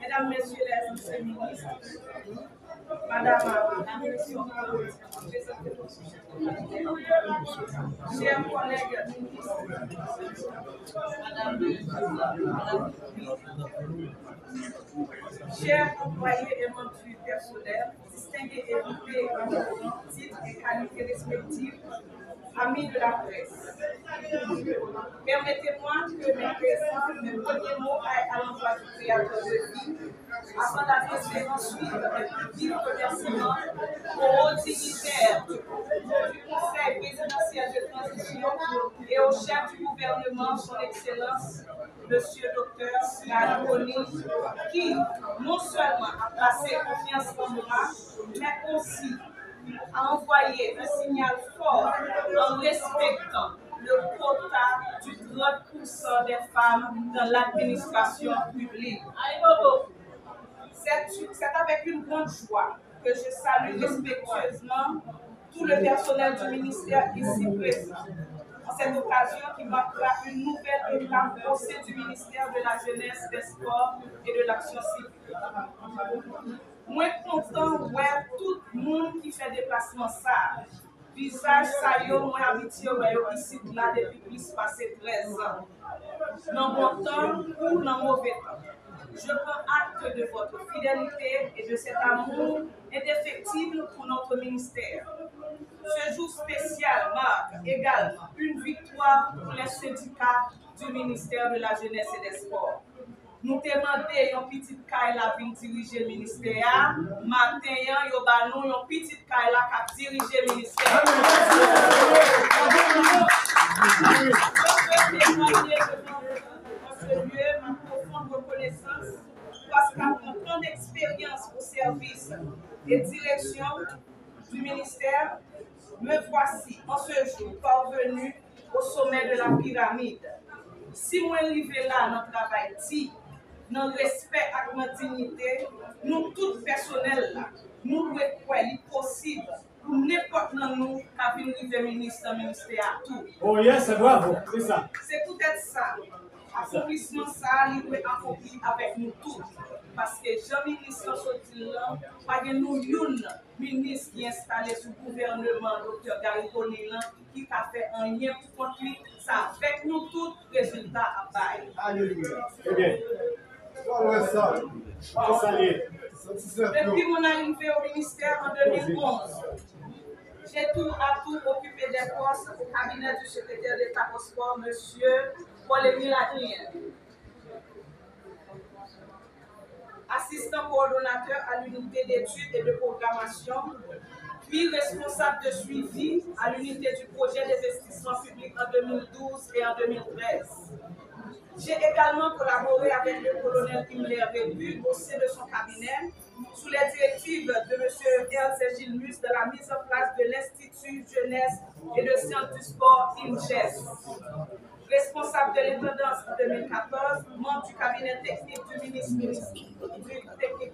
Mesdames, Messieurs les anciens ministres, Madame la ministre, chers collègues ministres, Madame, chers employés et membres du personnel, distingués et invités en titre et qualité respectifs, amis de la presse. Permettez-moi que mes premiers mots aillent à l'endroit du créateur de vie, afin d'adresser ensuite mes plus vifs remerciements aux hauts dignitaires du Conseil présidentiel de transition et au chef du gouvernement, son Excellence, M. Dr. Galgoni, qui non seulement a placé confiance en moi, mais aussi a envoyé un signal fort en respectant le quota du 30% des femmes dans l'administration publique. C'est avec une grande joie que je salue respectueusement tout le personnel du ministère ici présent. En cette occasion qui marquera une nouvelle étape au sein du ministère de la Jeunesse, des Sports et de l'Action civique. Moi, content de voir tout le monde qui fait déplacement ça. Visage, ça y est, moi, habitué ici là depuis plus passé 13 ans. Dans bon temps ou dans mauvais temps. Je prends acte de votre fidélité et de cet amour indéfectible pour notre ministère. Ce jour spécial marque également une victoire pour les syndicats du ministère de la Jeunesse et des Sports. Nous demandons une petite caille la pour diriger le ministère. Matin, yo ba nous une petite caille la pour diriger le ministère. Je veux témoigner dans ce lieu ma profonde reconnaissance parce qu'après tant d'expérience au service et direction du ministère, me voici en ce jour parvenu au sommet de la pyramide. Si moi arrivé là dans le travail, dans le respect et la dignité, nous tous personnels là, nous devons croire qu'il est possible pour n'importe nous qui a vu le ministre ministère tout. Oh yes, c'est bravo, c'est ça. C'est peut-être ça. Accomplissement ça, il doit accomplir avec nous tous. Parce que Jean-Ministre Sotil, pas de nous, un ministre qui est installé sous le gouvernement, Dr. Galgoni, qui a fait un lien pour conclure ça avec nous tous, résultat à bail. Alléluia. Eh bien. Depuis mon arrivée au ministère en 2011, j'ai tout à tout occupé des postes au cabinet du secrétaire d'État au sport, M. Paul-Émile Adrien. Assistant coordonnateur à l'unité d'études et de programmation, puis responsable de suivi à l'unité du projet d'investissement public en 2012 et en 2013. J'ai également collaboré avec le colonel Himmler Vébu au sein de son cabinet, sous les directives de M. Ernst Gilmus de la mise en place de l'Institut Jeunesse et de Sciences du Sport INJES. Responsable de l'intendance en 2014, membre du cabinet technique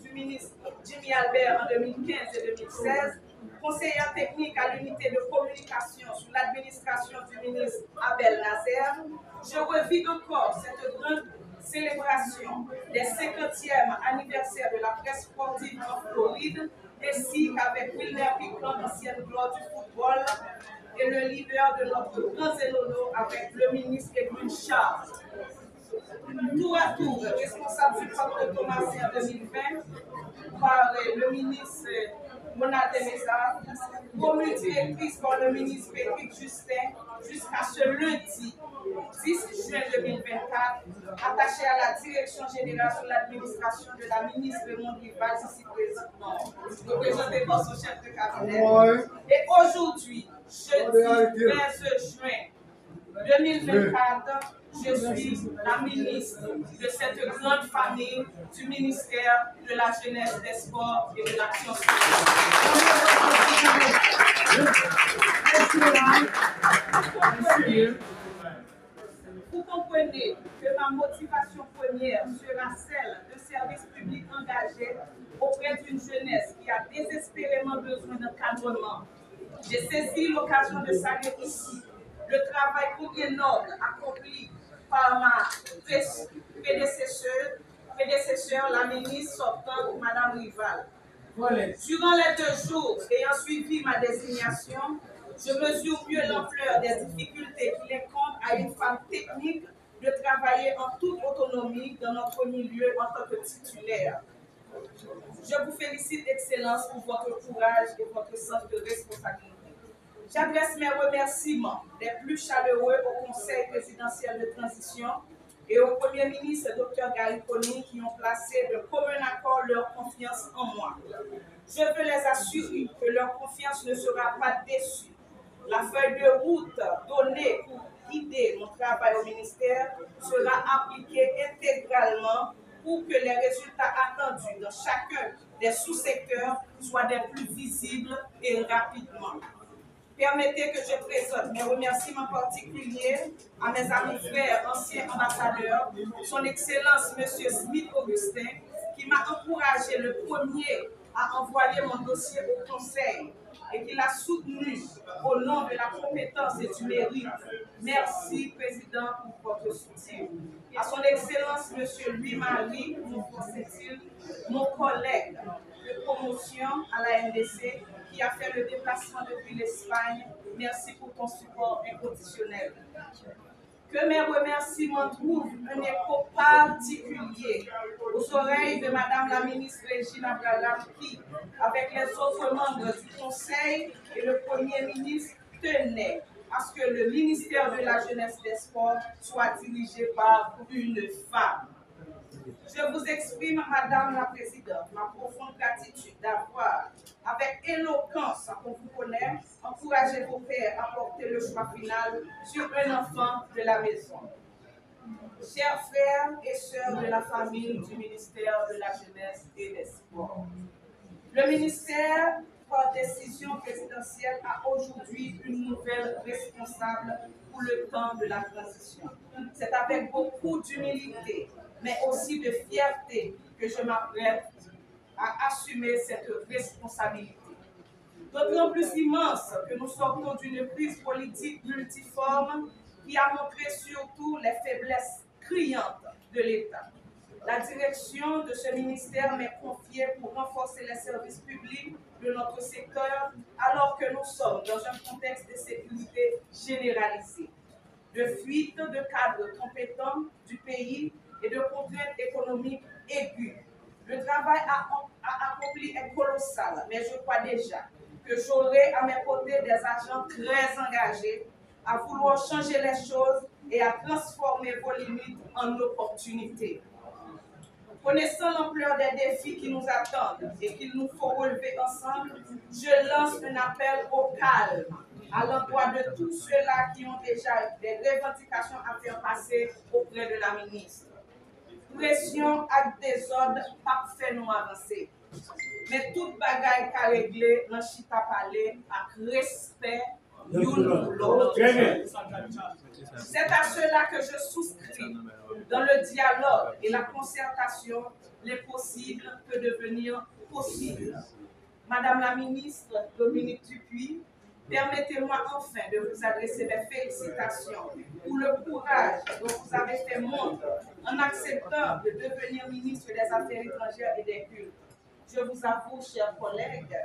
du ministre Jimmy Albert en 2015 et 2016, conseillère technique à l'unité de communication sous l'administration du ministre Abel Nazer, je revis encore cette grande célébration des 50e anniversaire de la presse sportive en Floride, ainsi qu'avec Wilner Piquant, ancienne gloire du football, et le leader de notre grand zélono avec le ministre Edwin Charles. Tour à tour, responsable du parc de Thomas en 2020 par le ministre Mona Temesa, promu directrice par le ministre Patrick Justin jusqu'à ce lundi 10 juin 2024, attaché à la direction générale sous l'administration de la ministre Raymond Rivas, ici présentement, représentée par son chef de cabinet. Et aujourd'hui, jeudi 13 juin 2024, je suis la ministre de cette grande famille du ministère de la Jeunesse, des Sports et de l'Action sociale. Vous comprenez que ma motivation première sera celle de services publics engagés auprès d'une jeunesse qui a désespérément besoin d'encadrement. J'ai saisi l'occasion de saluer ici le travail combien noble accompli par ma prédécesseur, la ministre sortante, Mme Rival. Durant les 2 jours ayant suivi ma désignation, je mesure mieux l'ampleur des difficultés qu'il incombe à une femme technique de travailler en toute autonomie dans notre milieu en tant que titulaire. Je vous félicite, Excellence, pour votre courage et votre sens de responsabilité. J'adresse mes remerciements les plus chaleureux au Conseil présidentiel de transition et au Premier ministre, Dr. Gary Coney, qui ont placé de commun accord leur confiance en moi. Je veux les assurer que leur confiance ne sera pas déçue. La feuille de route donnée pour guider mon travail au ministère sera appliquée intégralement pour que les résultats attendus dans chacun des sous-secteurs soient des plus visibles et rapidement. Permettez que je présente mes remerciements particuliers à mes amis frères, anciens ambassadeurs, son Excellence M. Smith Augustin, qui m'a encouragé le premier à envoyer mon dossier au Conseil et qui l'a soutenu au nom de la compétence et du mérite. Merci, Président, pour votre soutien. À son Excellence M. Louis-Marie, mon collègue de promotion à la NDC, qui a fait le déplacement depuis l'Espagne. Merci pour ton support inconditionnel. Que mes remerciements trouvent un écho particulier aux oreilles de Madame la ministre Regina Abraham qui, avec les autres membres du Conseil et le Premier ministre, tenait à ce que le ministère de la Jeunesse et des Sports soit dirigé par une femme. Je vous exprime, Madame la Présidente, ma profonde gratitude d'avoir, avec éloquence, qu'on vous connaît, encouragé vos pères à porter le choix final sur un enfant de la maison. Chers frères et sœurs de la famille du ministère de la Jeunesse et des Sports, le ministère, par décision présidentielle, a aujourd'hui une nouvelle responsable pour le temps de la transition. C'est avec beaucoup d'humilité, mais aussi de fierté que je m'apprête à assumer cette responsabilité. D'autant plus immense que nous sortons d'une crise politique multiforme qui a montré surtout les faiblesses criantes de l'État. La direction de ce ministère m'est confiée pour renforcer les services publics de notre secteur alors que nous sommes dans un contexte de sécurité généralisée, de fuite de cadres compétents du pays et de contraintes économiques aiguës. Le travail à accompli est colossal, mais je crois déjà que j'aurai à mes côtés des agents très engagés à vouloir changer les choses et à transformer vos limites en opportunités. Connaissant l'ampleur des défis qui nous attendent et qu'il nous faut relever ensemble, je lance un appel au calme à l'endroit de tous ceux-là qui ont déjà des revendications à faire passer auprès de la ministre. Pression avec désordre, pas fait nous avancer. Mais toute bagaille qu'à régler, dans chita parler avec respect, l'autre. C'est à cela que je souscris. Dans le dialogue et la concertation, l'impossible peut devenir possible. Madame la ministre Dominique Dupuis, permettez-moi enfin de vous adresser mes félicitations pour le courage dont vous avez fait montre en acceptant de devenir ministre des Affaires étrangères et des cultes. Je vous avoue, chers collègues,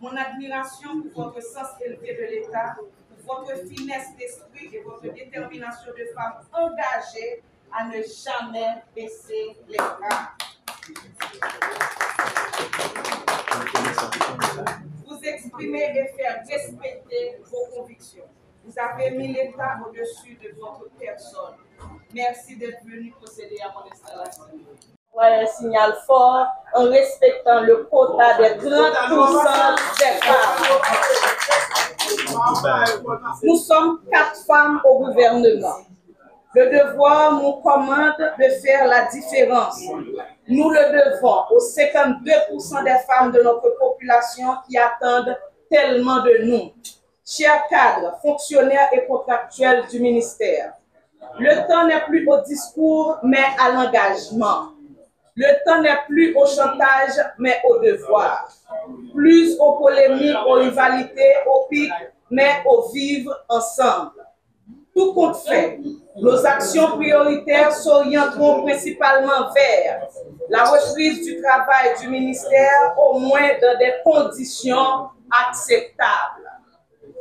mon admiration pour votre sens élevé de l'État, pour votre finesse d'esprit et votre détermination de femme engagée à ne jamais baisser les bras. Vous exprimer et faire respecter vos convictions. Vous avez mis l'État au-dessus de votre personne. Merci d'être venu procéder à mon installation. Un signal fort en respectant le quota des 30% des femmes. Nous sommes 4 femmes au gouvernement. Le devoir nous commande de faire la différence. Nous le devons aux 52% des femmes de notre population qui attendent tellement de nous. Chers cadres, fonctionnaires et contractuels du ministère, le temps n'est plus au discours, mais à l'engagement. Le temps n'est plus au chantage, mais au devoir. Plus aux polémiques, aux rivalités, aux pics, mais au vivre ensemble. Tout compte fait, nos actions prioritaires s'orienteront principalement vers la reprise du travail du ministère, au moins dans des conditions acceptables,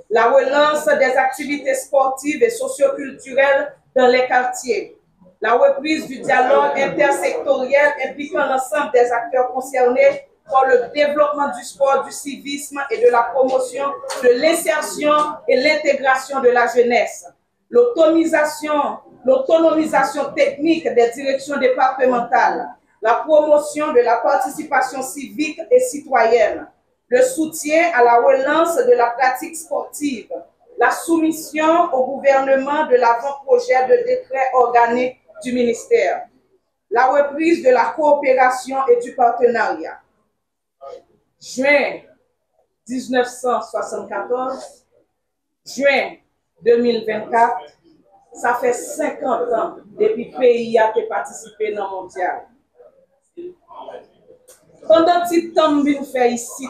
la relance des activités sportives et socioculturelles dans les quartiers, la reprise du dialogue intersectoriel impliquant l'ensemble des acteurs concernés par le développement du sport, du civisme et de la promotion de l'insertion et l'intégration de la jeunesse, l'autonomisation technique des directions départementales, la promotion de la participation civique et citoyenne, le soutien à la relance de la pratique sportive, la soumission au gouvernement de l'avant-projet de décret organique du ministère, la reprise de la coopération et du partenariat. Juin 1974, juin 2024, ça fait 50 ans depuis que le pays a participé dans le mondial. Pendant que temps que fait ici,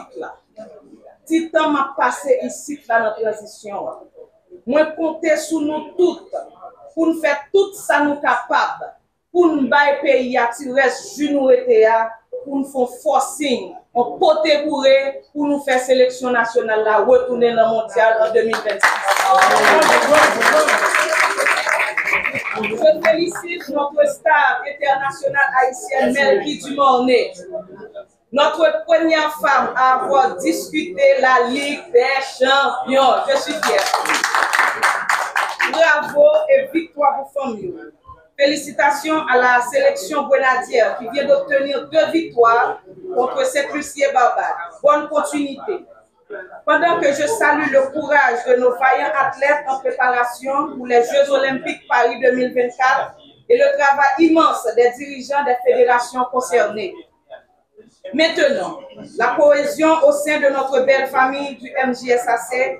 petit temps m'a passé ici dans la transition. Moi, compter sur nous toutes pour nous faire tout ça nous capables, pour nous bailler pays à tirer genou et pour nous faire forcing, on poté pour nous faire sélection nationale là, retourner dans le mondial en 2026. Je félicite notre star internationale haïtienne Melky Dumornay, notre première femme à avoir discuté la Ligue des Champions. Je suis fière. Bravo et victoire pour famille. Félicitations à la sélection grenadière qui vient d'obtenir 2 victoires contre Saint-Lucie et Barbade. Bonne continuité. Pendant que je salue le courage de nos vaillants athlètes en préparation pour les Jeux Olympiques Paris 2024 et le travail immense des dirigeants des fédérations concernées. Maintenant, la cohésion au sein de notre belle famille du MJSAC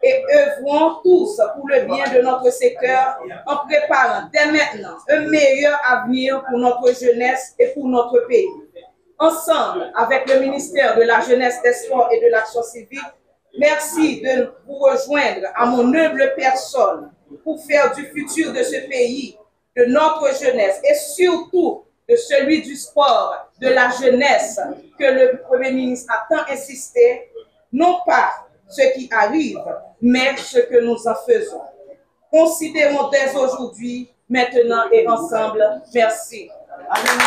et œuvrons tous pour le bien de notre secteur en préparant dès maintenant un meilleur avenir pour notre jeunesse et pour notre pays. Ensemble, avec le ministère de la Jeunesse, des Sports et de l'Action civique, merci de vous rejoindre à mon humble personne pour faire du futur de ce pays, de notre jeunesse et surtout de celui du sport, de la jeunesse, que le Premier ministre a tant insisté, non pas ce qui arrive, mais ce que nous en faisons. Considérons dès aujourd'hui, maintenant et ensemble. Merci. Amen.